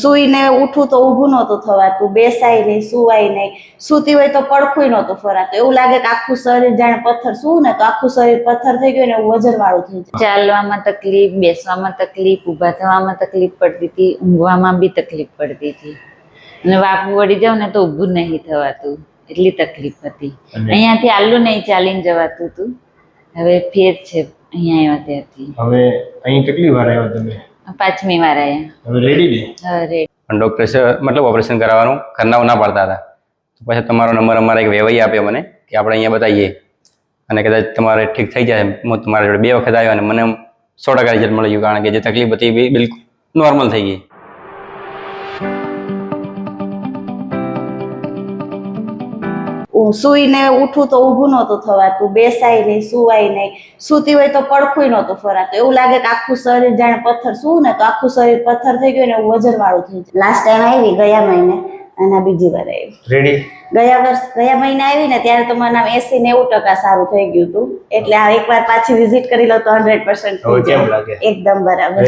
સુઈને ઉઠું તો ઊભું નહોતું થવાતું, બેસાય નહીં, સુવાય નહીં, સૂતી હોય તો પડખું નહોતું ફરાતું. એવું લાગે કે આખું શરીર જાણે પથ્થર, સૂવું ને તો આખું શરીર પથ્થર થઈ ગયું ને એવું વજન વાળું થઈ જાય. ચાલવામાં તકલીફ, બેસવામાં તકલીફ, ઊભા થવામાં તકલીફ પડતી હતી, ઊંઘવામાં બી તકલીફ પડતી હતી, અને વાકું વળી જાવ ને તો ઊભું નહીં થવાતું, એટલી તકલીફ હતી. અહીંયાથી આલ્લું નહીં ચાલીને જવાતું હતું. હવે ફેર છે અહીંયા આવ્યા ત્યારથી. હવે અહીં કેટલી વાર આવ્યા તમે? 5મી વાર આવ્યા. હવે રેડી ને? હા રેડી. પણ ડૉક્ટર મતલબ ઓપરેશન કરાવવાનું ઘરના ના પાડતા હતા. તો પછી તમારો નંબર અમારે એક વેવાઈ આપ્યો મને કે આપણે અહીંયા બતાવીએ અને કદાચ તમારે ઠીક થઈ જાય. હું તમારા જોડે 2 વખત આવ્યો અને મને 100% રિઝલ્ટ મળી ગયું, કારણ કે જે તકલીફ હતી બિલકુલ નોર્મલ થઈ ગઈ. સુઈને ઉઠું તો ઊભું નહોતું થવાતું, બેસાય નહીં, સુવાય નહીં, સૂતી હોય તો પડખું નહોતું ફરાતું. એવું લાગે કે આખું શરીર જાણે પથ્થર, સૂવું ને તો આખું શરીર પથ્થર થઈ ગયું ને એવું વજન વાળું થઈ જાય. લાસ્ટ ટાઈમ આવી ગયા મહિને અને બીજી વાર આવી. રેડી? ગયા મહિને આવી ને ત્યારે તો મને 80-90% સારું થઈ ગયું હતું. એટલે આ એકવાર પાછી વિઝિટ કરી લો તો 100% કેમ લાગે? એકદમ બરાબર.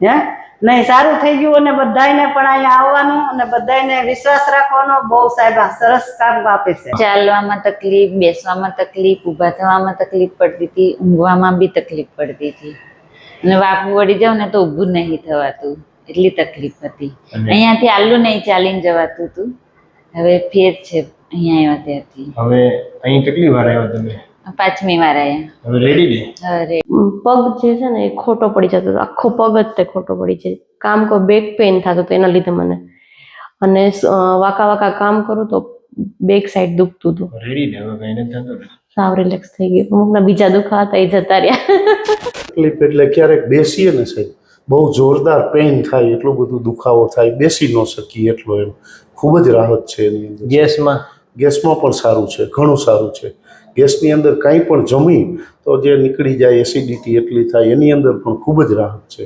હે નહીં, સારું થઈ ગયું. અને બધાને પણ અહીંયા આવવાનું અને બધાને વિશ્વાસ રાખવાનો. બહુ સાહેબ સરસ કામ આપે છે. ચાલવામાં તકલીફ, બેસવામાં તકલીફ, ઊભા થવામાં તકલીફ પડતી હતી, ઊંઘવામાં બી તકલીફ પડતી હતી, અને વાકું વળી જાવ ને તો ઊભું નહીં થવાતું, એટલી તકલીફ હતી. અહીંયાથી આલ્લું નહીં ચાલીને જવાતું હતું. હવે ફેર છે અહીંયા આવ્યા ત્યારથી. હવે અહીં કેટલી વાર આવ્યા તમે? 5મી વાર આવ્યા. હવે રેડી ને? હા રેડી. પગ જે છે ને એ ખોટો પડી જતો હતો, આખો પગ જ તે ખોટો પડી જાય. કામ કરો બેક પેઇન થતું હતું એના લીધે મને, અને વાકા કામ કરું તો બેક સાઈડ દુખતું હતું. રેડી ને? હવે કઈ નથી થતું? સાવ રિલેક્સ થઈ ગયું. અમુકના બીજા દુખા હતા એ જતા રહ્યા. તકલીફ એટલે ક્યારેક બેસીએ ને સાહેબ બહુ જોરદાર પેઇન થાય, એટલું બધું દુખાવો થાય, બેસી ન શકીએ એટલો. એમ ખૂબ જ રાહત છે એની અંદર. ગેસમાં પણ સારું છે, ઘણું સારું છે. ગેસની અંદર કાંઈ પણ જમી તો જે નીકળી જાય, એસિડિટી એટલી થાય, એની અંદર પણ ખૂબ જ રાહત છે.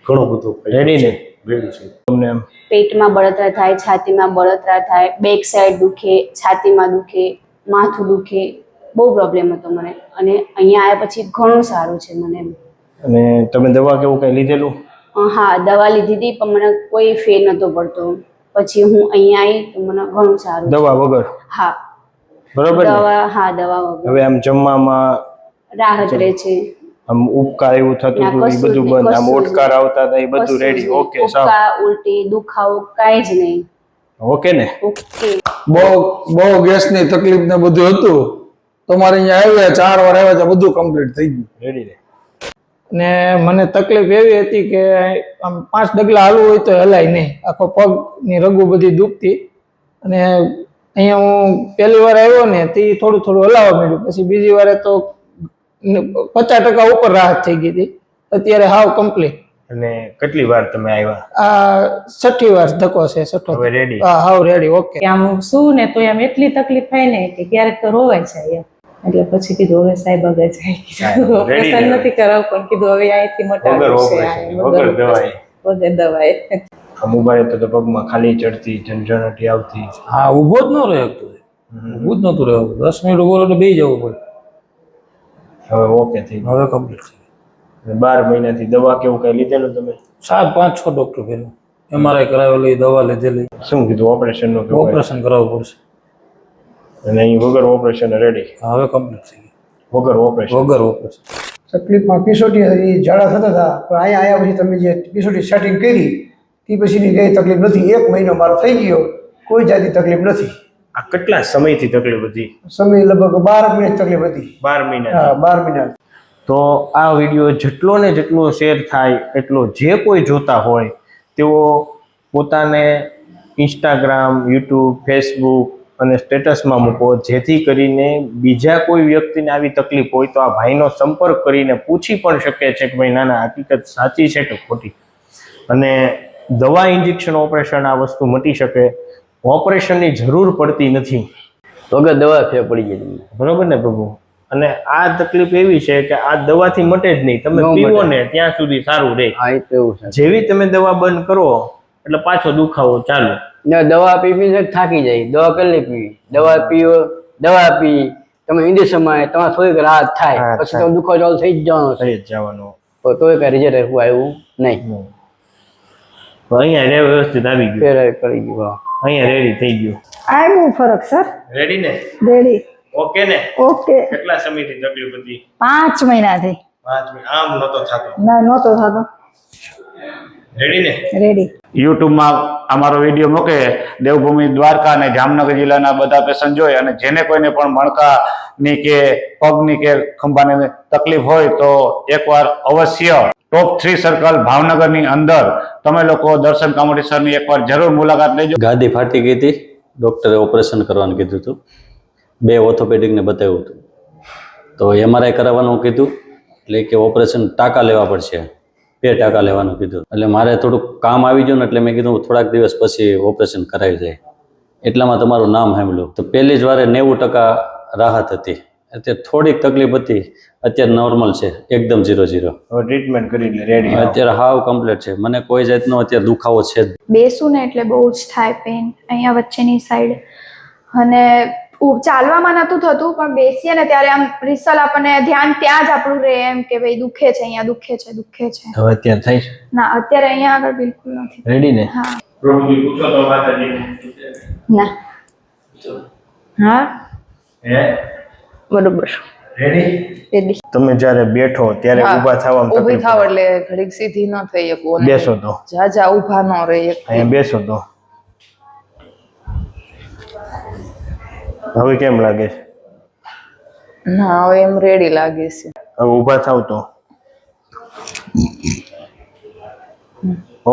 ઘણો બધો રેડી ને? રેડી છે. તમને એમ પેટમાં બળતરા થાય, છાતીમાં બળતરા થાય, બેક સાઈડ દુખે, છાતીમાં દુખે, માથું દુખે, બહુ પ્રોબ્લેમ હતો મને. અને અહીંયા આવ્યા પછી ઘણું સારું છે મને એમ. અને તમે દવા કેવું કઈ લીધેલું? હા, દવા લીધી હતી પણ મને કોઈ ફેર નહોતો પડતો. પછી હું અહીંયા આવી તો મને ઘણું સારું. દવા વગર? હા બરોબર. દવા, હા દવા વગર. હવે આમ જમવામાં રાહત રહે છે. આમ ઉપકાર એવું થતું હતું એ બધું બંધ, આમ ઓટકાર આવતા હતા એ બધું રેડી? ઓકે સાહેબ. ઉપકા, ઉલટી, દુખાવો કાંઈ જ નહીં. ઓકે ને? ઓકે. બહુ ગેસની તકલીફ ને બધું હતું. તમારે અહીંયા આવ્યા 4 વાર આવ્યા તો બધું કમ્પ્લીટ થઈ ગયું. રેડી ને? ને મને તકલીફ એવી હતી કે આમ 5 ડગલા હાલવું હોય તો હલાય નહીં, આખો પગની રગુ બધી દુખતી. અને અહીંયા હું પહેલી વાર આવ્યો ને તે થોડું હલાવવા માંડ્યું, પછી બીજી વારે તો 50% ઉપર રાહત થઈ ગઈ હતી. અત્યારે હાવ કમ્પ્લીટ. અને કેટલી વાર તમે આવ્યા? આ 6ઠી વાર ધક્કો છે. 6ઠો. હવે રેડી? હા હાવ રેડી. ઓકે. આમ શું ને તો એમ એટલી તકલીફ થાય ને કે ક્યારેક તો રોવાય જાય એમ. એટલે પછી કીધું હવે સાહેબ આગળ જાય, કીધું ઓપરેશન નથી કરાવ, પણ કીધું હવે અહીંથી વગર દવાએ. આમ ઉભા રહેતો તો પગમાં ખાલી ચડતી, ઝંઝણાટી આવતી. હા, ઊભો જ ન રહે, ઊભું જ નતું રહેવું. 10 મિનિટ ઉભો એટલે બેસી જવું પડે. હવે ઓકે થઈ ગયું? હવે કમ્પ્લીટ થઈ ગયું. 12 મહિનાથી દવા કેવું કઈ લીધેલું તમે? 5-6 ડોક્ટર ફેર્યું, MRI કરાવેલી, દવા લીધેલી. શું કીધું? ઓપરેશન નું? ઓપરેશન કરાવવું પડશે. અને અહીં વગર ઓપરેશન રેડી? હવે કમ્પ્લીટ થઈ ગયું. વગર ઓપરેશન? તકલીફમાં પીસોટી ઝાડા થતા હતા, પણ અહીંયા આવ્યા પછી તમે જે પીસોટી સેટિંગ કરી તે પછીની કઈ તકલીફ નથી. 1 મહિનો મારો થઈ ગયો, કોઈ જાતની તકલીફ નથી. આ કેટલા સમયથી તકલીફ હતી? સમય લગભગ 12 મહિના તકલીફ હતી. 12 મહિના? હા, 12 મહિના. તો આ વિડીયો જેટલો ને જેટલો શેર થાય એટલો જે કોઈ જોતા હોય તેઓ પોતાને ઇન્સ્ટાગ્રામ, યુટ્યુબ, ફેસબુક અને સ્ટેટસમાં મૂકો, જેથી કરીને બીજા કોઈ વ્યક્તિને આવી તકલીફ હોય તો આ ભાઈનો સંપર્ક કરીને પૂછી પણ શકે છે કે ભાઈ ના હકીકત સાચી છે કે ખોટી. અને દવા, ઇન્જેક્શન, ઓપરેશન આ વસ્તુ મટી શકે. ઓપરેશનની જરૂર પડતી નથી, વગર દવા ફેર પડી જાય. બરોબર ને પ્રભુ? અને આ તકલીફ એવી છે કે આ દવાથી મટે જ નહીં. તમે પીવો ને ત્યાં સુધી સારું રહે. જેવી તમે દવા બંધ કરો એટલે પાછો દુખાવો ચાલુ. દવા પી થાકી જાય, દવા કેટલી પીવી? દવા પી તમે ઈંડે સમય તમારે થોડીક રાહત થાય, પછી તમે દુખાવો ચાલુ થઈ જ જવાનો. જવાનો તો કઈ રિઝલ્ટ આવ્યું નહીં. અહીંયા રે વ્યવસ્થિત આવી ગયું, ફેર કરી ગયું. વાહ. અહીંયા રેડી થઈ ગયું. આ બહુ ફરક સર. રેડી ને? રેડી. ઓકે ને? ઓકે. કેટલા સમયથી તકલીફ હતી? 5 મહિનાથી. 5 મહિના. આમ નતો થતો? ના, નહોતો થતો. રેડી ને? રેડી. યુટ્યુબમાં અમારો વિડીયો મૂકે દેવભૂમિ દ્વારકા અને જામનગર જિલ્લાના બધા પેશન્ટ જોઈ અને જેને કોઈને પણ મણકાની કે પગની કે ખંભાની તકલીફ હોય તો એકવાર અવશ્ય ટોપ 3 સર્કલ ભાવનગરની અંદર તમે લોકો દર્શન કામોડી સરની એકવાર જરૂર મુલાકાત લેજો. ગાદી ફાટી ગઈ હતી, ડૉક્ટરે ઓપરેશન કરવાનું કીધું હતું. 2 ઓર્થોપેડિકને બતાવ્યું હતું તો MRI કરાવવાનું કીધું, એટલે કે ઓપરેશન ટાંકા લેવા પડશે, 2 ટાંકા લેવાનું કીધું. એટલે મારે થોડુંક કામ આવી ગયું ને એટલે મેં કીધું થોડાક દિવસ પછી ઓપરેશન કરાવી જાય. એટલામાં તમારું નામ સાંભળ્યું તો પહેલી જ વારે 90% રાહત હતી. અત્યારે થોડીક તકલીફ હતી, અત્યારે નોર્મલ છે, એકદમ 0-0. હવે ટ્રીટમેન્ટ કરી લે, રેડી. અત્યારે હાવ કમ્પ્લીટ છે, મને કોઈ જાતનો અત્યારે દુખાવો છે જ. બેસું ને એટલે બહુ જ થાય પેન અહીંયા વચ્ચેની સાઈડ, અને ચાલવામાં નતું થતું પણ બેસીએ ને ત્યારે આમ રિસલ આપણને ધ્યાન ત્યાં જ આપણું રહે એમ કે ભાઈ દુખે છે, અહીંયા દુખે છે, દુખે છે. હવે અત્યારે થાય છે? ના, અત્યારે અહીંયા આગળ બિલકુલ નથી. રેડી ને? હા. પ્રભુજી પૂછો તો માતાજીને. ના. હા, હે? બરોબર. રેડી? રેડી. તમે જ્યારે બેઠો ત્યારે ઊભા થવામાં ઊભી તકલીફ થાવ પડે? એટલે ઘડીક સીધી ન થઈ શકું. બેસો તો જાજા ઊભા ન રહી એક. અહીંયા બેસો તો હવે કેમ લાગે છે? ના, હવે એમ રેડી લાગે છે. હવે ઊભા થાવ તો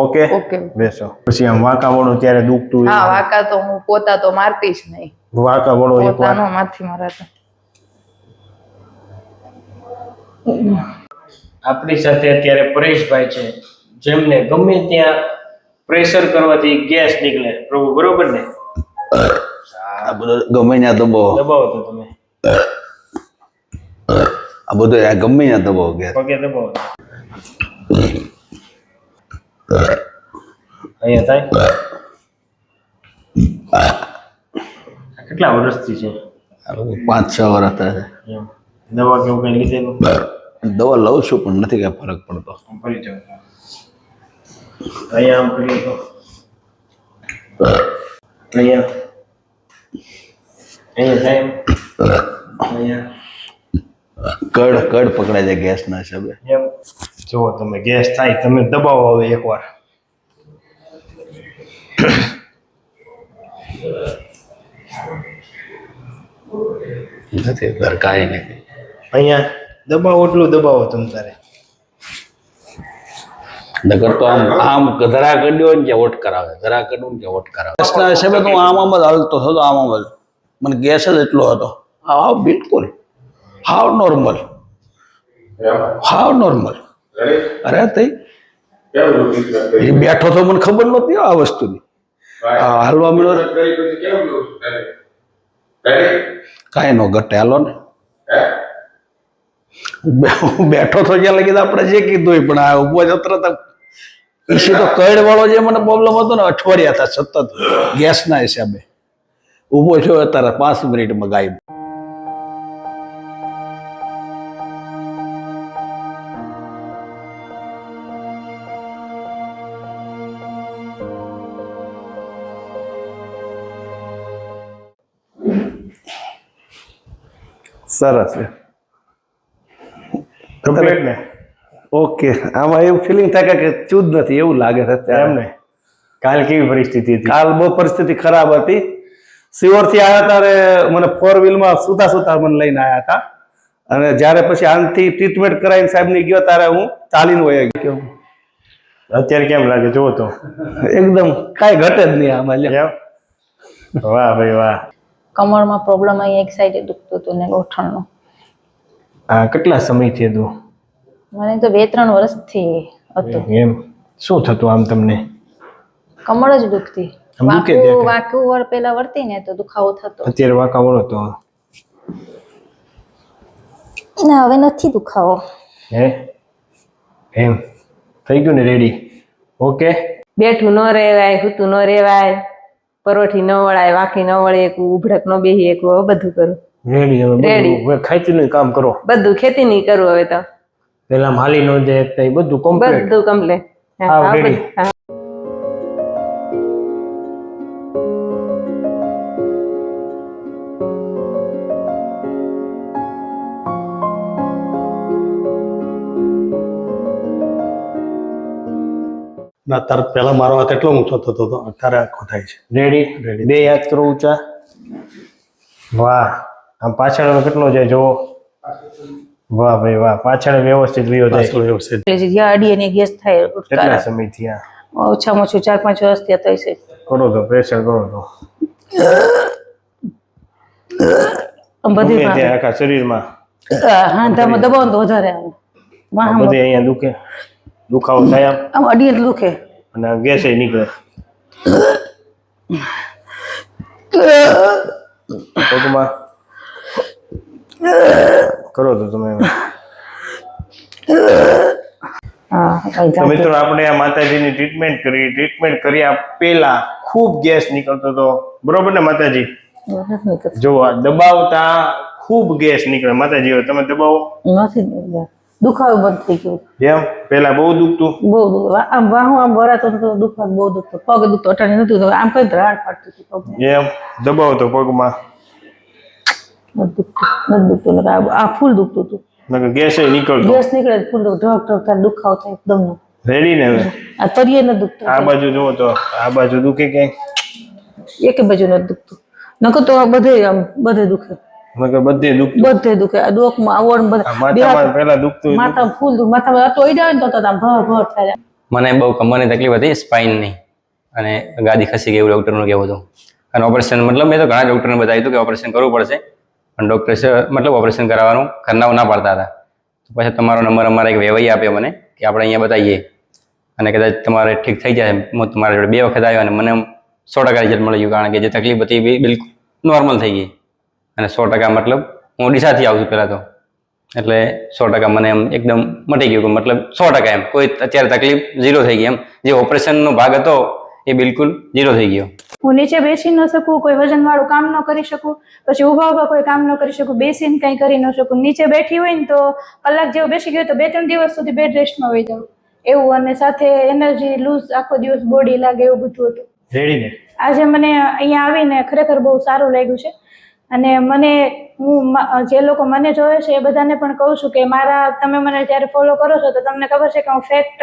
ઓકે? ઓકે. બેસો. પછી આમ વાંકા વળો ત્યારે દુખતું? હા, વાકા તો હું પોતા તો મારતી જ નહીં. વાંકા વળો એક વાર. પોતાનો માથી મારાતા. આપણી સાથે અત્યારે પરેશભાઈ છે, જેમને ગમે ત્યાં પ્રેશર કરવાથી ગેસ નીકળે. પ્રભુ બરોબર ને? આ બધું ગમે ત્યાં દબાવો, દબાવો તો તમે આ બધું આ ગમે ત્યાં દબાવો ગેસ. પગે દબાવો. અહીંયા થાય? કેટલા વર્ષથી છે? 5-6 વર્ષ થાય. એમ. દવા કેવું કઈ લીધેલું? દવા લઉં છું પણ નથી કઈ ફરક પડતો. ફરી જાવ. અહીંયા આમ કરીએ તો અહીંયા થાય એમ? અહીંયા કડ પકડાય છે ગેસ ના હિસાબે. એમ. જો તમે ગેસ થાય, તમે દબાવો હવે એકવાર. નથી ઘર કાંઈ નથી. અહીંયા દબાવો, એટલું દબાવો તમ તારે. નગર તો આમ ધરા કર્યો ને કે ઓટ કરાવે, ધરા કર્યું ને કે ઓટ કરાવે. ગેસના હિસાબે તો હું આમ જ હાલતો થતો, આમ જ મને ગેસ જ એટલો હતો. હા, બિલકુલ હાવ નોર્મલ, હાવ નોર્મલ. અરે તઈ બેઠો તો મને ખબર નહોતી આ વસ્તુની. હાલવા મળ્યો કાંઈ નો ઘટે, હાલો ને. બેઠો તો જ્યાં લગી આપણે જે કીધું પણ આ ઉભો જ તરત ઈસી તો કડ વાળો જે મને પ્રોબ્લેમ હતો ને, અઠવાડિયા હતા સતત ગેસના હિસાબે. ઉભો થયો અત્યારે 5 મિનિટમાં ગાયબ. સરસ છે. કમ્પ્લીટ ને? ઓકે. આમાં એવું ફિલિંગ થાય કે ચૂજ નથી એવું લાગે છે અત્યારે. એમ ને? કાલ કેવી પરિસ્થિતિ હતી? કાલ બહુ પરિસ્થિતિ ખરાબ હતી. સિયોરથી આવ્યા ત્યારે મને 4 વ્હીલમાં સુતા મને લઈને આવ્યા હતા, અને જ્યારે પછી આનથી ટ્રીટમેન્ટ કરાવીને સાહેબની ગયો ત્યારે હું ચાલીને વયો ગયો. અત્યારે કેમ લાગે જુઓ તો? એકદમ કાંઈ ઘટે જ નહીં આમાં. વાહ ભાઈ વાહ. કમરમાં પ્રોબ્લેમ અહીં એક સાઈડે દુખતું હતું ને ગોઠણનું. આ કેટલા સમયથી હતું? મને તો 2-3 વર્ષથી હતું. એમ. શું થતું આમ તમને? કમર જ દુખતી. વાંકું વર પેલા વર્તી ને તો દુખાવો થતો. અત્યારે વાંકા વળો તો? ના, હવે નથી દુખાવો. હે? એમ થઈ ગયું ને? રેડી? ઓકે. બેઠું ન રહેવાય, સૂતું ન રહેવાય, પરોઠી ન વળાય, વાંકી ન વળે, એક ઉભડક ન બેહી, એક બધું કરું. રેડી? રેડી. હવે ખેતીનું કામ કરો? બધું ખેતી નહીં કરવું હવે તો. પેલા માલી નો જે બધું કમ્પ્લીટ? બધું કમ્પ્લીટ. હા, રેડી. ના તાર પહેલા મારો હાથ એટલો ઊંચો થતો હતો, અત્યારે આખો થાય છે. રેડી? બે હાથ કરો ઊંચા. વાહ, આમ પાછળ કેટલો જાય જોવો. વાહ ભાઈ વાહ, પાછળ વ્યવસ્થિત રહ્યો જાય. વ્યવસ્થિત. જ્યાં અડી અને ગેસ થાય કેટલા સમય થયા? ઓછામાં ઓછું 4-5 વર્ષ થયા થાય છે. કરો તો પ્રેશર કરો તો આમ બધી ગમે ત્યાં આખા શરીરમાં હાંધામાં દબાવો તો વધારે આવે. બધે અહીંયા દુખે, દુખાવો થાય આમ અડીએ તો દુખે અને ગેસ નીકળે. પગમાં કરો તો તમે. તો મિત્રો આપણે આ માતાજીની ટ્રીટમેન્ટ કર્યા પહેલા ખૂબ ગેસ નીકળતો હતો, બરોબર ને માતાજી? જો આ દબાવતા ખૂબ ગેસ નીકળે માતાજી. હવે તમે દબાવો, નથી દુખાવો બંધ થઈ ગયો. જેમ પેલા બહુ દુખતું? બહુ દુખ, આમ વાહું આમ ભરાતો તો દુખવા બહુ દુખતો, પગ દુખતો, અટાણી નથી દુખતો, આમ કઈ ધરાડ ફાટતી હતી પગમાં. જેમ દબાવતો પગમાં નથી દુખતું, આ ફૂલ દુખતું હતું. ગેસ નીકળતો, ગેસ નીકળે ફૂલ ઢોક ઢોક થાય, દુખાવો થાય એકદમ. રેડી ને? હવે આ તરીએ નથી દુખતું. આ બાજુ જુઓ તો આ બાજુ દુખે ક્યાંય? એક બાજુ નથી દુખતું, નકર તો બધે આમ બધે દુખે. બધે દુખતું? બધે દુખે. આ ડોકમાં આવડ માથામાં પહેલા દુખતું? માથામાં ફૂલ દુખ, માથામાં અટોઈ જાય ને તો આમ ભર ભર થાય. મને બહુ કમરની તકલીફ હતી, સ્પાઇનની, અને ગાદી ખસી ગઈ એવું ડૉક્ટરનું કહેવું હતું. અને ઓપરેશન મતલબ મેં તો ઘણા ડૉક્ટરને બતાવ્યું હતું કે ઓપરેશન કરવું પડશે, પણ ડૉક્ટરે મતલબ ઓપરેશન કરાવવાનું ઘરના ના પાડતા હતા. તો પછી તમારો નંબર અમારે એક વેવાઈ આપ્યો મને કે આપણે અહીંયા બતાવીએ, અને કદાચ તમારે ઠીક થઈ જાય. હું તમારા જોડે 2 વખત આવ્યો અને મને 100% રિઝલ્ટ મળી ગયું, કારણ કે જે તકલીફ હતી એ બિલકુલ નોર્મલ થઈ ગઈ. અને 100% મતલબ હું ડીસાથી આવું છું પહેલાં તો, એટલે 100% મને એમ એકદમ મટી ગયું, મતલબ 100% એમ કોઈ અત્યારે તકલીફ 0 થઈ ગઈ. એમ જે ઓપરેશનનો ભાગ હતો એ બિલકુલ 0 થઈ ગયો. હું નીચે બેસી ન શકું, કોઈ વજન વાળું કામ ન કરી શકું, પછી ઊભા કોઈ કામ ન કરી શકું, બેસીને કંઈ કરી ન શકું. નીચે બેઠી હોય ને તો કલાક જેવું બેસી ગયું તો 2-3 દિવસ સુધી બેડ રેસ્ટમાં વહી જાઉં એવું, અને સાથે એનર્જી લૂઝ, આખો દિવસ બોડી લાગે એવું બધું હતું. રેડી ને? આજે મને અહીંયા આવીને ખરેખર બહુ સારું લાગ્યું છે. અને મને હું જે લોકો મને જોવે છે એ બધાને પણ કહું છું કે તમે મને જ્યારે ફોલો કરો છો તો તમને ખબર છે કે હું ફેક્ટ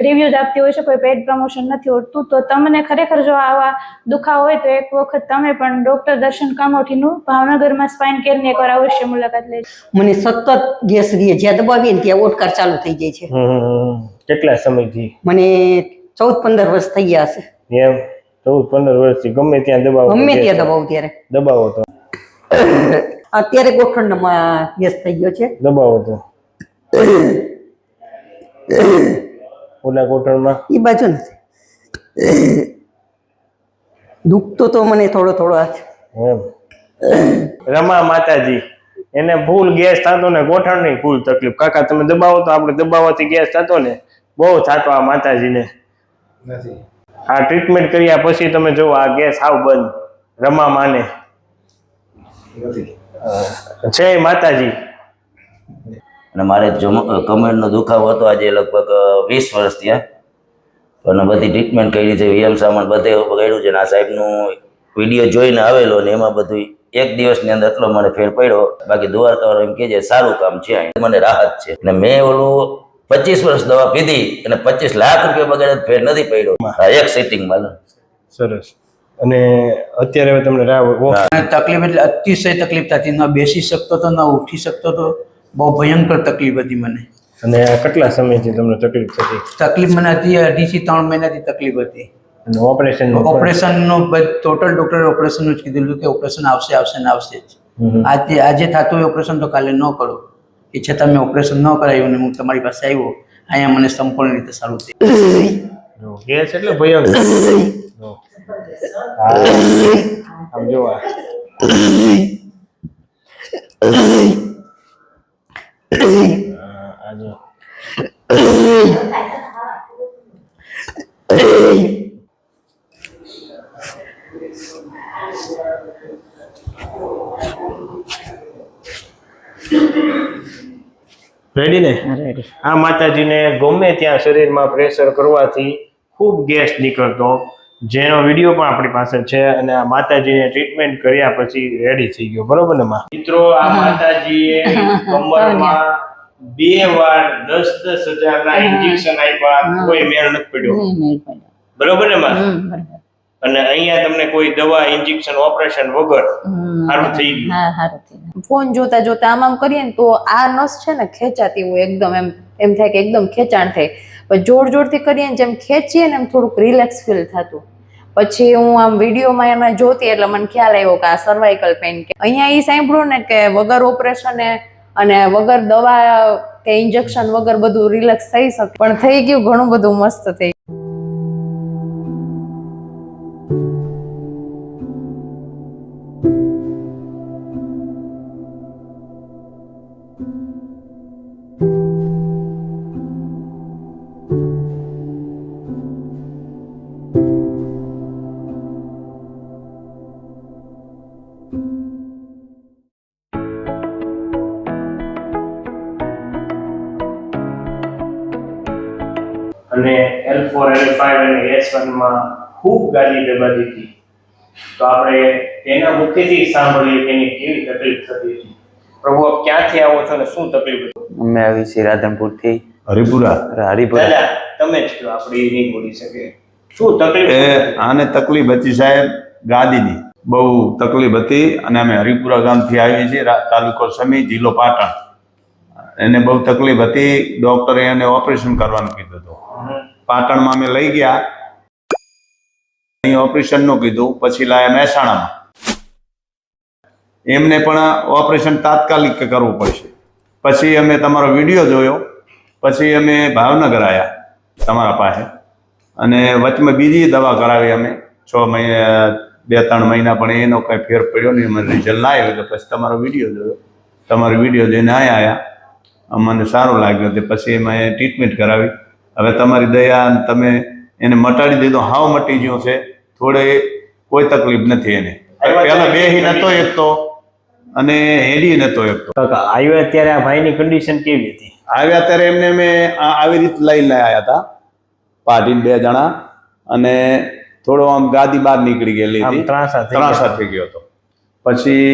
રિવ્યૂઝ આપતી હોય છે, કોઈ પેડ પ્રમોશન નથી હોતું. તો તમને ખરેખર જો આવા દુખાવો હોય તો એક વખત તમે પણ ડૉક્ટર દર્શન કામોઠીનું ભાવનગરમાં સ્પાઇન કેરની એકવાર અવશ્ય મુલાકાત લેજો. મને સતત ગેસ રીએ, જ્યાં દબાવીએ ને ત્યાં ઓટકાર ચાલુ થઈ જાય છે. કેટલા સમયથી? મને 14-15 વર્ષ થઈ ગયા હશે. એમ 14-15 વર્ષથી ગમે ત્યાં દબાવો? ગમે ત્યાં દબાવું ત્યારે દબાવો તો. અત્યારે ગોઠણમાં ગેસ થઈ ગયો છે. દબાવો તો ઓલા ગોઠણમાં એ બાજુ નથી દુખતો તો મને થોડો થોડો આ છે. એમ રમા માતાજી, એને ફૂલ ગેસ થતો ને ગોઠણની ફૂલ તકલીફ. કાકા તમે દબાવો તો આપણે દબાવવાથી ગેસ થતો ને બહુ થતો આ માતાજીને. આ ટ્રીટમેન્ટ કર્યા પછી તમે જો આ ગેસ આવ બંધ. રમા માને જય માતાજી. અને મારે કમરનો દુખાવો હતો આજે લગભગ 20 વર્ષ થયા, અને બધી ટ્રીટમેન્ટ કરી છે, વીએમ સામાન બધે કર્યું છે. અને આ સાહેબનું વિડીયો જોઈને આવેલો ને એમાં બધું 1 દિવસની અંદર એટલો મને ફેર પડ્યો. બાકી દ્વારકા એમ કે છે સારું કામ છે, મને રાહત છે. અને મેં ઓલું 25 વર્ષ દવા પીધી અને 25 લાખ રૂપિયા બગાડે ફેર નથી પડ્યો એક સિટિંગમાં. સરસ. અને અત્યારે હવે તમને તકલીફ એટલે અતિશય તકલીફ થતી, ન બેસી શકતો તો, ન ઉઠી શકતો તો, બહુ ભયંકર તકલીફ હતી મને. અને કેટલા સમયથી તમને તકલીફ થતી? તકલીફ મને હતી 2 થી 3 મહિનાથી તકલીફ હતી. અને ઓપરેશનનું ટોટલ ડોક્ટરે ઓપરેશનનું જ કીધેલું કે ઓપરેશન આવશે ને આવશે જ. આજે થતું હોય ઓપરેશન તો કાલે ન કરો, એ છતાં મેં ઓપરેશન ન કરાવ્યું ને હું તમારી પાસે આવ્યો. અહીંયા મને સંપૂર્ણ રીતે સારું થયું. ગેસ એટલે ભયંકર. આમ જો રેડી ને? આ માતાજીને ગમે ત્યાં શરીરમાં પ્રેશર કરવાથી ખૂબ ગેસ નીકળતો, જેનો વિડીયો પણ આપણી પાસે છે. અને આ માતાજીને ટ્રીટમેન્ટ કર્યા પછી રેડી થઈ ગયો, બરોબર ને માં? મિત્રો આ માતાજીએ કમરમાં 2 વાર 10,000 ના ઇન્જેક્શન આપ્યા, કોઈ મેળ નથી પડ્યો. બરોબર ને માં? અને અહીંયા તમને કોઈ દવા, ઇન્જેક્શન, ઓપરેશન વગર સારું થઈ ગયું. ફોન જોતા જોતા આમ કરીએ ને તો આ નસ છે ને ખેંચાતી હોય એકદમ, એમ થાય કે એકદમ ખેંચાણ થાય. પણ જોરથી કરીએ ને જેમ ખેંચીએ ને એમ થોડુંક રિલેક્સ ફીલ થતું. પછી હું આમ વિડીયોમાં એમાં જોતી એટલે મને ખ્યાલ આવ્યો કે આ સર્વાઇકલ પેઇન. કે અહીંયા એ સાંભળ્યું ને કે વગર ઓપરેશન અને વગર દવા કે ઇન્જેક્શન વગર બધું રિલેક્સ થઈ શકે. પણ થઈ ગયું, ઘણું બધું મસ્ત થઈ ગયું. અને L4, L5 અને S1 માં ખૂબ ગાદી દબાતી હતી. તો આપણે તેના મુખેથી સાંભળીએ કે એની કેવી તકલીફ થતી હતી. પ્રભુ, આપ ક્યાંથી આવો છો અને શું તકલીફ હતી? અમે આવી છીએ રાધનપુરથી. હરિપુરા. દાદા તમે જ કહો, આપણે નહીં બોલી શકે. શું તકલીફ? આને તકલીફ હતી સાહેબ ગાદીની, બહુ તકલીફ હતી. અને અમે હરિપુરા ગામથી આવીએ છીએ, તાલુકો સમી, જિલ્લો પાટણ. એને બહુ તકલીફ હતી. ડોક્ટરે એને ઓપરેશન કરવાનું કીધું હતું. પાટણમાં અમે લઈ ગયા, અહીં ઓપરેશનનું કીધું. પછી લાયા મહેસાણામાં. એમને પણ ઓપરેશન તાત્કાલિક કરવું પડશે. પછી અમે તમારો વિડીયો જોયો, પછી અમે ભાવનગર આવ્યા તમારા પાસે. અને વચમાં બીજી દવા કરાવી અમે 6 મહિના 2-3 મહિના, પણ એનો કંઈ ફેર પડ્યો નહીં. મને રિઝલ્ટ ના આવ્યું. એટલે પછી તમારો વિડીયો જોયો. તમારો વિડીયો જોઈને આવ્યા. અમને સારું લાગ્યું. તે પછી મેં ટ્રીટમેન્ટ કરાવી. હવે તમારી દયા, તમે એને મટાડી દીધો, હાવ મટી ગયો છે. થોડે કોઈ તકલીફ નથી એને. પહેલા બેહી નતો એકતો અને હેડી નતો એકતો. આવ્યા ત્યારે આ ભાઈની કન્ડિશન કેવી હતી? આવ્યા ત્યારે એમને મેં આવી રીતે લઈને આવ્યા હતા, પાટીને 2 જણા. અને થોડો આમ ગાદી બહાર નીકળી ગયેલી હતી, ત્રાસા થઈ ગયો હતો. પછી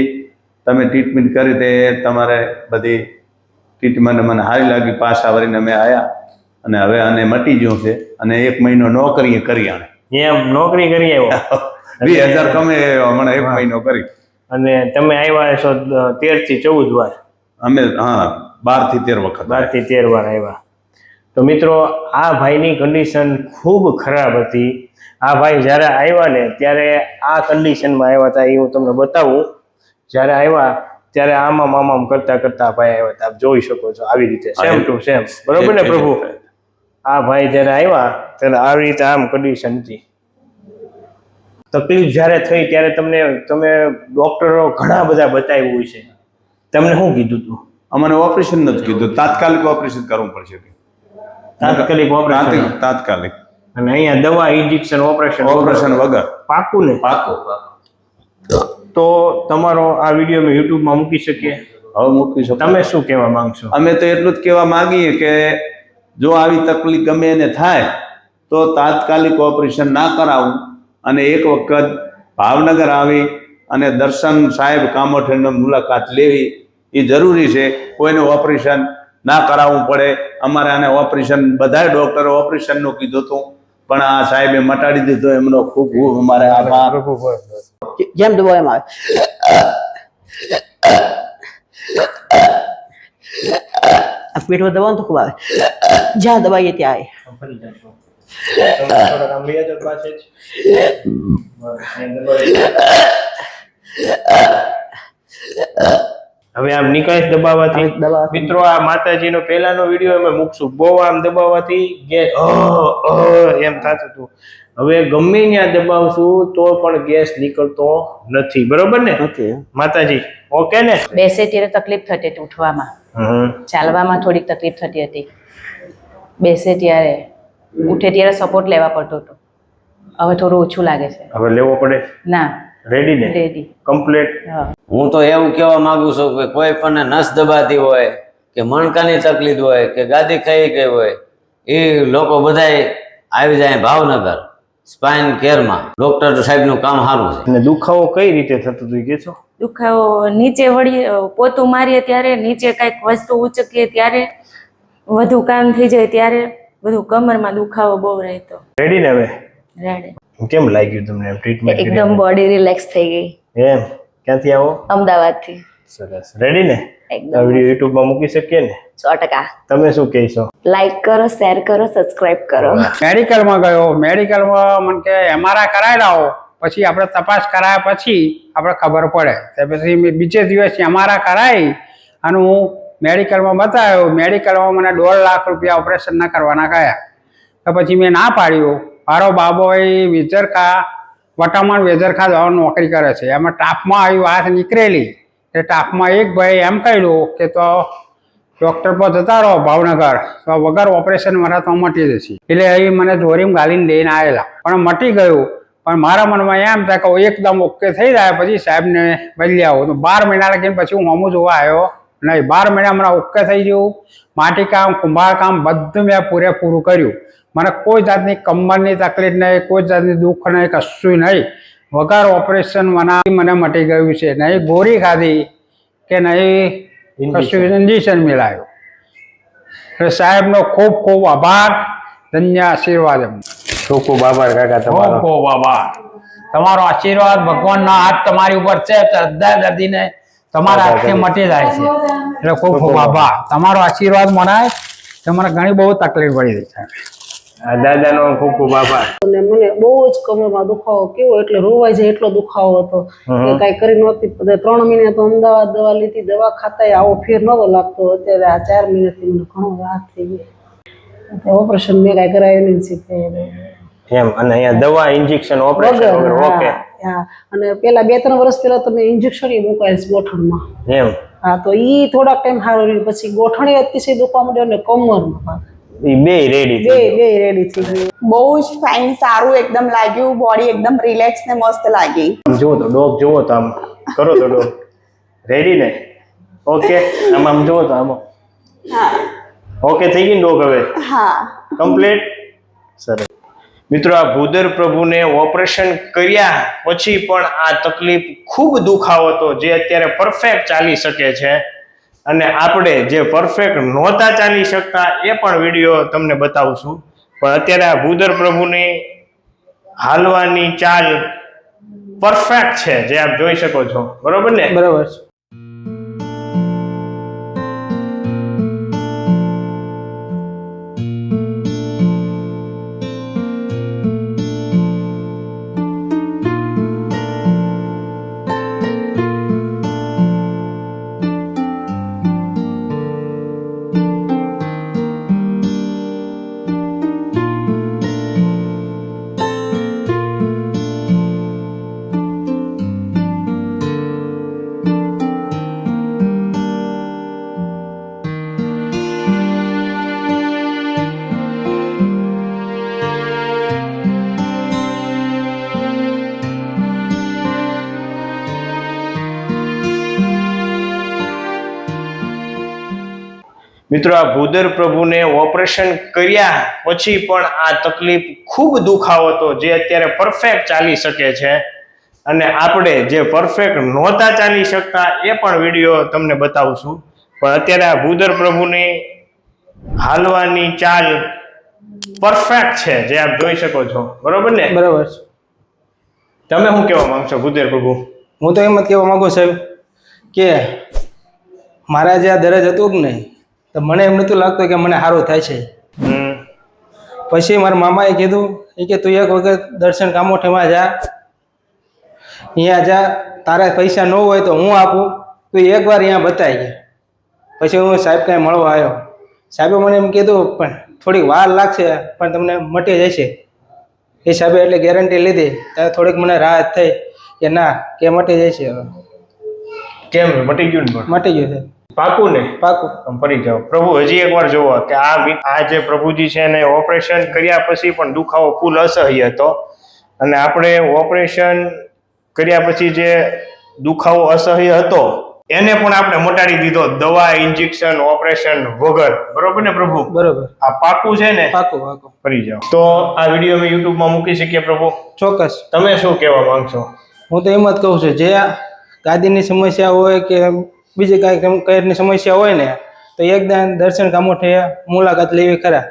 તમે ટ્રીટમેન્ટ કરી, તે તમારે બધી ટ્રીટમેન્ટ મને સારી લાગી. પાછા વળીને અમે આવ્યા અને હવે આને મટી ગયું છે. અને 1 મહિનો નોકરી કરી. આને એમ નોકરી કરી આવ્યો, 20,000 કમે હમણાં 1 મહિનો કરી. અને તમે આવ્યા છો 13 થી 14 વાર? અમે 12 થી 13 વખત. 12 થી 13 વાર આવ્યા. તો મિત્રો, આ ભાઈની કન્ડિશન ખૂબ ખરાબ હતી. આ ભાઈ જ્યારે આવ્યા ને ત્યારે આ કન્ડિશનમાં આવ્યા હતા. એ હું તમને બતાવું. જ્યારે આવ્યા ત્યારે આમામ કરતા ભાઈ આવ્યા હતા. આપ જોઈ શકો છો આવી રીતે, સેમ ટુ સેમ. બરોબર ને પ્રભુ? આ ભાઈ જ્યારે આવ્યા ત્યારે આવી રીતે આમ કન્ડિશન હતી. તકલીફ જ્યારે થઈ ત્યારે તમે ડોક્ટરો ઘણા બધા બતાવ્યું હોય છે, તમને શું કીધું હતું? અમને ઓપરેશન નથી કીધું, તાત્કાલિક ઓપરેશન કરવું પડશે. તાત્કાલિક ઓપરેશન? તાત્કાલિક. અને અહીંયા દવા, ઇન્જેક્શન, ઓપરેશન વગર. પાકું ને? પાકું. તો તમારો આ વિડીયો અમે યુટ્યુબમાં મૂકી શકીએ? હવે મૂકી શકો. તમે શું કહેવા માંગશો? અમે તો એટલું જ કહેવા માંગીએ કે જો આવી તકલીફ ગમે એને થાય તો તાત્કાલિક ઓપરેશન ના કરાવવું. અને એક વખત ભાવનગર આવી અને દર્શન સાહેબ કામોઠેની મુલાકાત લેવી એ જરૂરી છે. કોઈને ઓપરેશન ના કરાવવું પડે. અમારે આને ઓપરેશન, બધા ડોક્ટરો ઓપરેશનનું કીધું હતું, પણ આ સાહેબે મટાડી દીધો. એમનો ખૂબ ખૂબ અમારે આભાર. જેમ દબાવ એમ આવે. પેટમાં દબાવ તો ખૂબ આવે, જ્યાં દબાઈએ ત્યાં હવે આમ નીકળે દબાવવાથી. મિત્રો, આ માતાજીનો પહેલાનો વિડીયો અમે મૂકશું. બહુ આમ દબાવવાથી ગેસ એમ થતું હતું. હવે ગમે ત્યાં દબાવશું તો પણ ગેસ નીકળતો નથી. બરોબર ને માતાજી? ઓકે ને? બેસે ત્યારે તકલીફ થતી હતી ઉઠવામાં, ચાલવામાં થોડીક તકલીફ થતી હતી. બેસે ત્યારે, ઉઠે ત્યારે સપોર્ટ લેવા પડતો હતો. હવે થોડું ઓછું લાગે છે. હવે લેવો પડે? ના, રેડી ને? Ready, complete. હું તો એવું કહેવા માંગુ છું કે કોઈ પણ નસ દબાતી હોય કે મણકાની તકલીફ હોય કે ગાદી ખાઈ ગઈ હોય, એ લોકો બધાય આવી જાય ભાવનગર સ્પાઇન કેરમાં. ડોક્ટર સાહેબનું કામ સારું છે. અને દુખાવો કઈ રીતે થતો હતું કે છો? દુખાવો નીચે વળી પોતું મારીએ ત્યારે, નીચે કઈક વસ્તુ ઉચકીએ ત્યારે, વધુ કામ થઈ જાય ત્યારે બધું કમરમાં દુખાવો બહુ રહેતો. રેડી ને હવે? રેડી. કેમ લાગ્યું તમને ટ્રીટમેન્ટ? એકદમ બોડી રિલેક્સ થઈ ગઈ. એમ? ક્યાંથી આવો? અમદાવાદથી. સરસ. રેડી ને? એકદમ આ વિડીયો YouTube માં મૂકી શકીએ ને? 100%. તમે શું કહેશો? લાઈક કરો, શેર કરો, સબસ્ક્રાઇબ કરો. મેડિકલમાં ગયો, મેડિકલમાં મને કે MRI કરાવી લાવો, પછી આપણે તપાસ કરાયા પછી આપણે ખબર પડે. તો પછી મેં બીજે દિવસ MRI કરાવી અને હું મેડિકલમાં બતાવ્યો. મેડિકલમાં મને 1.5 લાખ રૂપિયા ઓપરેશનના કરવાના કહ્યા. તો પછી મેં ના પાડ્યું. મારો બાબો એ વેજરખા વટામણ વેજરખા જવા નોકરી કરે છે. એમાં ટાપમાં આવી વાત નીકળેલી. એ ટાપમાં એક ભાઈ એમ કહ્યું કે તો ડૉક્ટર પર જતા રહો ભાવનગર, તો વગર ઓપરેશન મારા તો મટી જશે. એટલે એ મને જોરીમાં ગાલીને લઈને આવેલા, પણ મટી ગયું. પણ મારા મનમાં એમ થાય કે એકદમ ઓકે થઈ જાય પછી સાહેબને બદલી આવો. તો 12 મહિના લગીને પછી હું હમું જોવા આવ્યો નહીં. 12 મહિના મને ઓકે થઈ ગયું. માટીકામ, કુંભારકામ બધું મેં પૂરેપૂરું કર્યું. મને કોઈ જાતની કમરની તકલીફ નહીં, કોઈ જાતની દુઃખ નહીં, કશું નહીં. વગર ઓપરેશન મને મટી ગયું છે. નહીં ગોળી ખાધી કે નહીં કશું ઇન્જેક્શન મિલાયું. એટલે સાહેબનો ખૂબ ખૂબ આભાર, ધન્ય આશીર્વાદ. ખૂબ ખૂબ આભાર કાકા તમારો. ખૂબ ખૂબ આભાર. તમારો આશીર્વાદ, ભગવાનનો હાથ તમારી ઉપર છે. શ્રદ્ધા દર્દીને તમારા હાથથી મટી જાય છે. એટલે ખૂબ ખૂબ આભાર. તમારો આશીર્વાદ મનાય તો મને ઘણી બહુ તકલીફ પડી રહી છે. દાદાનો ખૂબ ખૂબ આભાર. અને મને બહુ જ કમરમાં દુખાવો કેવો એટલે રોવાઈ જાય એટલો દુખાવો હતો કે કઈ કરી નહોતી. 3 મહિના તો અમદાવાદ દવા લીધી, દવા ખાતા આવો ફેર નહોતો લાગતો. અત્યારે આ 4 મહિનાથી મને ઘણો રાહત થઈ ગઈ. ઓપરેશન મેં કઈ કરાયું નહીં. એમ? અને અહીંયા દવા, ઇન્જેક્શન, ઓપરેશન ઓકે. હા, અને પેલા 2-3 વર્ષ પહેલા તમે ઇન્જેક્શન મુકાયેલ ગોઠણમાં. એમ? હા, તો ઈ થોડાક ટાઈમ સારો રહ્યો. પછી ગોઠણી અતિશય દુખવા માંડ્યો અને કમરમાં બે રેડી થઈ ગયું. બહુ જ ફાઇન, સારું એકદમ લાગ્યું. બોડી એકદમ રિલેક્સ ને મસ્ત લાગી. જુઓ તો ડોગ, જુઓ તો આમ કરો તો ડોગ. રેડી ને? ઓકે. આમ જુઓ તો આમ. ઓકે થઈ ગઈ ડોગ હવે? હા, કમ્પ્લીટ. સરસ. મિત્રો, આ ભૂદર પ્રભુને ઓપરેશન કર્યા પછી પણ આ તકલીફ ખૂબ દુખાવો હતો, જે અત્યારે પરફેક્ટ ચાલી શકે છે. અને આપણે જે પરફેક્ટ નહોતા ચાલી શકતા એ પણ વિડીયો તમને બતાવશું. પણ અત્યારે આ ભૂદર પ્રભુની હાલવાની ચાલ પરફેક્ટ છે, જે આપ જોઈ શકો છો. બરોબર ને? બરાબર છે. મિત્રો, આ ભૂદર પ્રભુને ઓપરેશન કર્યા પછી પણ આ તકલીફ ખૂબ દુખાવો હતો, જે અત્યારે પરફેક્ટ ચાલી શકે છે. અને આપણે જે પરફેક્ટ નહોતા ચાલી શકતા એ પણ વિડીયો તમને બતાવશું. પણ અત્યારે આ ભૂદર પ્રભુની હાલવાની ચાલ પરફેક્ટ છે, જે આપ જોઈ શકો છો. બરોબર ને? બરાબર છે. તમે શું કહેવા માંગશો ભૂદર પ્રભુ? હું તો એમ જ કહેવા માંગુ સાહેબ કે મારા જે આ દરજ હતું કે નહીં, તો મને એમ નતું લાગતું કે મને સારું થાય છે. પછી મારા મામાએ કીધું કે તું એક વખત દર્શન કામોઠીમાં જા, અહીંયા જા, તારા પૈસા ન હોય તો હું આપું, તું એકવાર અહીંયા બતાવી ગયા. પછી હું સાહેબ કાંઈ મળવા આવ્યો. સાહેબે મને એમ કીધું પણ થોડીક વાર લાગશે પણ તમને મટી જશે. એ સાહેબે એટલે ગેરંટી લીધી. ત્યારે થોડીક મને રાહત થઈ કે ના, કે મટી જશે. કેમ મટી ગયું ને? મટી ગયું છે. પાકું ને? પાકું. ફરી જાઓ. પ્રભુ હજી એકવાર જોવો કે આ જે પ્રભુજી છે ને ઓપરેશન કર્યા પછી પણ દુખાવો ફૂલ અસહ્ય હતો. અને આપણે ઓપરેશન કર્યા પછી જે દુખાવો અસહ્ય હતો એને પણ આપણે મટાડી દીધો, દવા, ઇન્જેક્શન, ઓપરેશન વગર. બરોબર ને પ્રભુ? બરોબર. આ પાકું છે ને? પાકું. પાકું. ફરી જાઓ. તો આ વિડીયો અમે યુટ્યુબમાં મૂકી શકીએ પ્રભુ? ચોક્કસ. તમે શું કહેવા માંગશો? હું તો એમ જ કહું છું, જે ગાદીની સમસ્યા હોય કે બીજી કાંઈ કઈની સમસ્યા હોય ને, તો એકદમ દર્શન કામોઠે મુલાકાત લેવી ખરા.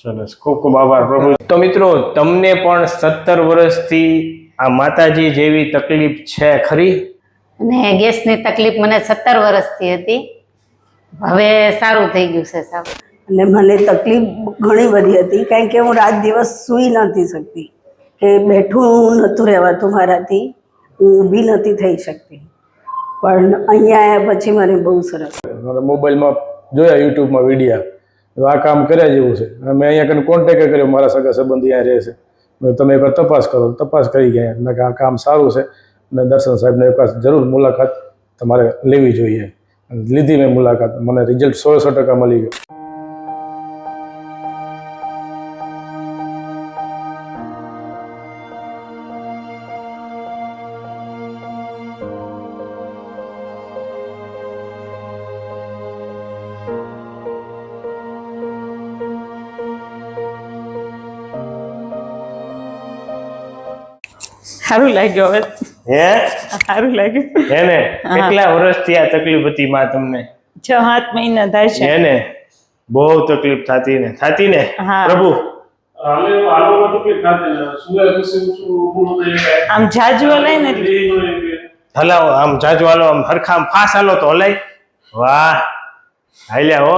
સરસ, ખૂબ ખૂબ આભાર પ્રભુ. તો મિત્રો, તમને પણ 17 વર્ષથી આ માતાજી જેવી તકલીફ છે ખરી? અને ગેસની તકલીફ મને 17 વર્ષથી હતી. હવે સારું થઈ ગયું છે સાહેબ. અને મને તકલીફ ઘણી બધી હતી, કારણ કે હું રાત દિવસ સૂઈ નથી શકતી, કે બેઠું નહોતું રહેવાતું મારાથી, હું ઊભી નથી થઈ શકતી. પણ અહીંયા આવ્યા પછી મને બહુ સરસ. મારા મોબાઈલમાં જોયા યુટ્યુબમાં વિડીયા, તો આ કામ કર્યા જેવું છે. અને મેં અહીંયા કને કોન્ટેક્ટ કર્યો, મારા સગા સંબંધી અહીંયા રહે છે, તમે એકવાર તપાસ કરો. તપાસ કરી ગયા એટલે કે આ કામ સારું છે અને દર્શન સાહેબને એક જરૂર મુલાકાત તમારે લેવી જોઈએ. લીધી મેં મુલાકાત, મને રિઝલ્ટ 100% મળી ગયો. સારું લાગ્યું હવે. હે, સારું લાગ્યું. એને કેટલા વર્ષથી આ તકલીફ હતી માં તમને? 6-7 મહિના થાય છે. એને બહુ તકલીફ થતી ને હા. પ્રભુ આમ જાજુ લઈ ને હલાવો, આમ જાજુ હાલો, આમ હરખા આમ ફાસ હાલો તો હલાય. વાહ, હાલ્યા હો,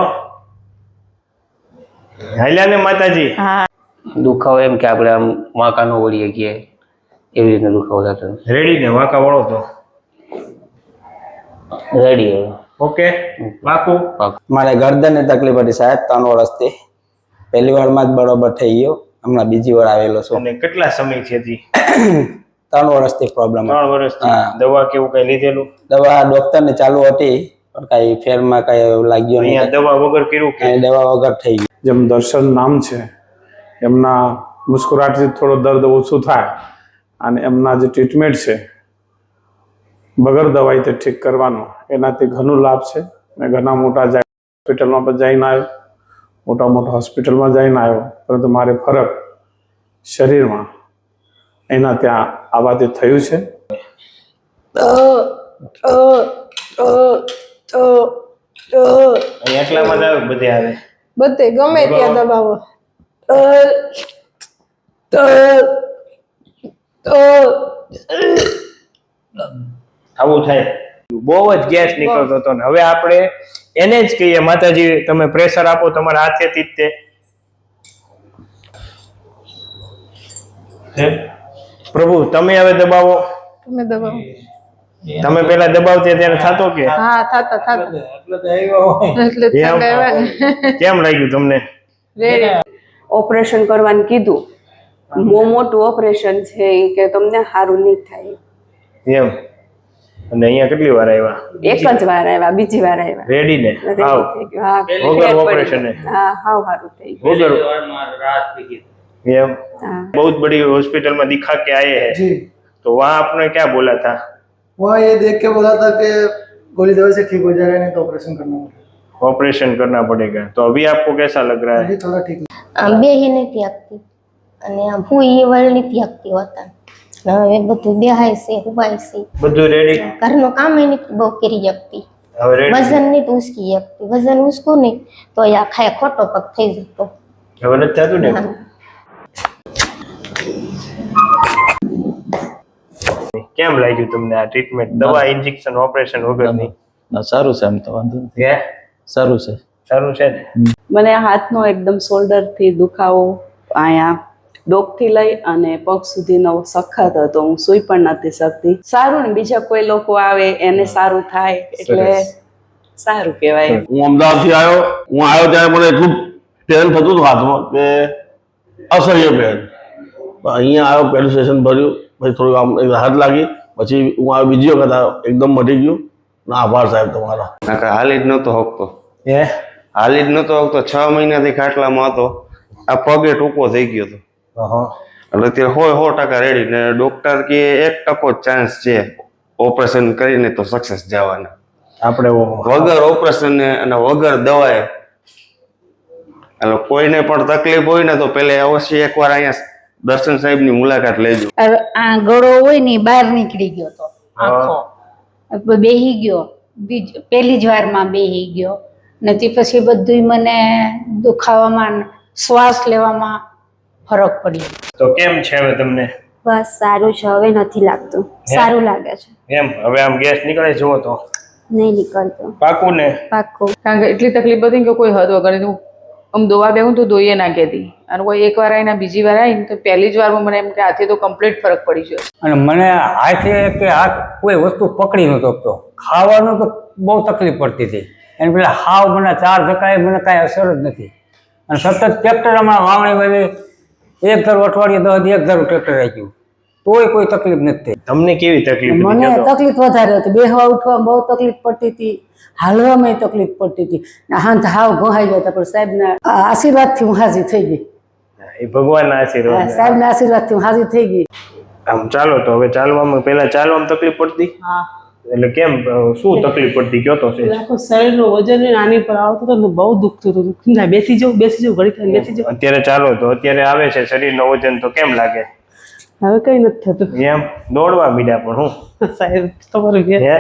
હાલ્યા ને માતાજી. દુખાવો એમ કે આપણે આમ વાંકા નો વળીએ કે એવી રીતના દુખાવો થતો. રેડી ને વાંકા વળો તો રેડી. ઓકે, પાકું. મારે ગરદનની તકલીફ હતી સાહેબ 3 વર્ષથી. પહેલી વારમાં જ બરોબર થઈ ગયો, હમણાં બીજી વાર આવેલો છું. અને કેટલા સમયથી હતી? 3 વર્ષથી પ્રોબ્લેમ. 3 વર્ષથી. દવા કેવું કઈ લીધેલું? દવા ડોક્ટરની ચાલુ હતી, પણ કઈ ફેરમાં કઈ લાગ્યો નહીં. અહીંયા દવા વગર કર્યું કે? દવા વગર થઈ ગયું. જેમ દર્શન નામ છે, એમના મુસ્કુરાટથી થોડો દર્દ ઓછું થાય, અને એમના જે ટ્રીટમેન્ટ છે વગર દવાઈથી ઠીક કરવાનો, એનાથી ઘણું લાભ છે. મેં ઘણા મોટા હોસ્પિટલમાં પણ જઈને આવ્યો, મોટા હોસ્પિટલમાં જઈને આવ્યો, પરંતુ મારે ફરક શરીરમાં એના ત્યાં આવવાથી થયું છે. એટલામાં જ આવે, બધે આવે, બધે ગમે ત્યાં દબાવો. આવું થાય. બહુ જ ગેસ નીકળતો હતો ને હવે આપણે એને જ કહીએ માતાજી તમે પ્રેશર આપો તમારા હાથેથી જ તે. પ્રભુ તમે હવે દબાવો. તમે દબાવો. તમે પેલા દબાવતે ત્યારે થતો કે? હા, થતો. એટલે કેમ લાગ્યું તમને? ઓપરેશન કરવાનું કીધું, બહુ મોટું ઓપરેશન છે એ કે તમને સારું નહીં થાય એમ. અને અહીંયા કેટલી વાર આવ્યા? એક જ વાર આવ્યા, બીજી વાર આવ્યા. રેડી ને? હા, વગર ઓપરેશન? હા, હાવ સારું થઈ ગયું. વગર એમ? बहुत बड़ी हॉस्पिटल में दिखा के आए हैं जी, तो वहाँ आपने क्या बोला था? वहाँ ये देख के बोला था कि गोली दवाई से ठीक हो जाएगा, नहीं तो ऑपरेशन करना पड़ेगा. ऑपरेशन करना पड़ेगा. तो अभी आपको कैसा लग रहा है? अभी थोड़ा ठीक है. બે નથી આપતી અને હું એ વળ નથી આપતી હોતા. હવે બધું દેહાય છે, ઉપાય છે, બધું રેડી. ઘરનું કામ એ નથી બહુ કરી શકતી. હવે રેડી. વજન નહીં તો ઉસકી શકતી, વજન ઉસકું નહીં તો આ ખાય ખોટો પગ થઈ જતો. હવે નથી થતું ને? કેમ લાગ્યું તમને આ ટ્રીટમેન્ટ? દવા, ઇન્જેક્શન, ઓપરેશન વગરની? સારું છે, એમ તો વાંધો હે? સારું છે. સારું છે ને? મને હાથનો એકદમ શોલ્ડરથી દુખાવો, અહીંયા ડોકથી લઈ અને પગ સુધીનો સખત હતો, હું સૂઈ પણ નથી શકતી. સારું ને, બીજા કોઈ લોકો આવે એને સારું થાય એટલે સારું કહેવાય. હું અમદાવાદથી આવ્યો, ત્યારે મને એટલું પેન થતું હતું હાથમાં કે અસહ્ય પેન. અહીંયા આવ્યો, પહેલું સેશન ભર્યું, પછી થોડું આમ રાહત લાગી, પછી હું આવ્યો બીજી વખત આવ્યો, એકદમ મટી ગયું. આભાર સાહેબ તમારો. હાલી જ નહોતો હકતો, હાલી જ નહોતો હકતો. 6 મહિનાથી ખાટલામાં હતો. આ પગે ટૂંકો થઈ ગયો હતો એટલે અત્યારે 100% રેડી ને ડોક્ટર કે 1% ચાન્સ છે ઓપરેશન કરીને તો સક્સેસ જવાના. આપણે વગર ઓપરેશન અને વગર દવાએ એટલે કોઈને પણ તકલીફ હોય ને તો પેલે અવશ્ય એકવાર અહીંયા દર્શન સાહેબની મુલાકાત લેજો. આ ગળો હોય ને બહાર નીકળી ગયો તો આખો બેહી ગયો, પહેલી જ વારમાં બેહી ગયો ને તે પછી બધું મને દુખાવામાં શ્વાસ લેવામાં ફરક પડ્યો. તો કેમ છે હવે તમને? બસ સારું છે, હવે નથી લાગતું, સારું લાગે છે. એમ હવે આમ ગેસ નીકળે જુઓ તો નહીં નીકળતો. પાકું ને? પાક્કું. કારણ કે એટલી તકલીફ હતી કે કોઈ હદ વગર હું આમ દોવા બેહું તો દોઈએ ના કહેતી, અને કોઈ એક વાર આવીને બીજી વાર આવીને તો પહેલી જ વારમાં મને એમ કે હાથે તો કમ્પ્લીટ ફરક પડી ગયો. અને મને હાથે કે હાથ કોઈ વસ્તુ પકડી નતો શકતો, ખાવાનું તો બહુ તકલીફ પડતી હતી. એને પેલા હાવ મને 4 ધક્કાએ મને કાંઈ અસર જ નથી. અને સતત ટ્રેક્ટર હમણાં વાવણી વાવી એક ધારું અઠવાડિયે 10 દી એક ધારું ટ્રેક્ટર રાખ્યું તોય કોઈ તકલીફ નથી. તમને કેવી તકલીફ? મને તકલીફ વધારે હતી, બેહવા ઉઠવામાં બહુ તકલીફ પડતી હતી, હાલવામાં તકલીફ પડતી હતી, હાથ હાવ ઘોહાઈ ગયા હતા. પણ સાહેબના આશીર્વાદથી હું હાજી થઈ ગઈ. એ ભગવાનના આશીર્વાદ, સાહેબના આશીર્વાદથી હું હાજી થઈ ગઈ. આમ ચાલો તો હવે ચાલવામાં પહેલા ચાલવામાં તકલીફ પડતી? હા. એટલે કેમ શું તકલીફ પડતી કયો તો છે? આખો શરીરનો વજન આની પર આવતો હતો ને બહુ દુખતું હતું. બેસી જાઉં ઘડી થઈને બેસી જાઉં. અત્યારે ચાલો તો અત્યારે આવે છે શરીરનો વજન તો કેમ લાગે? હવે કઈ નથી થતું. એમ દોડવા મીડ્યા પણ હું સાહેબ તમારું હે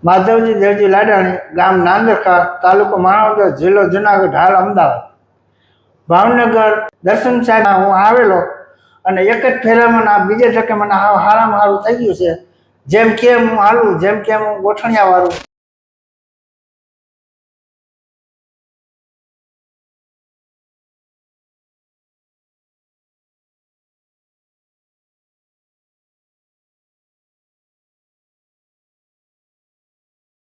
માધવજી દેવજી લાડાણી, ગામ નાંદરખા, તાલુકો માણાવદર, જિલ્લો જુનાગઢ, હાલ અમદાવાદ. ભાવનગર દર્શન સાહેબ હું આવેલો અને એક જ ફેરામાં આ બીજે ટકે મને હારામાં સારું થઈ ગયું છે. જેમ કેમ હું હાલું, જેમ કેમ હું ગોઠણિયા વાળું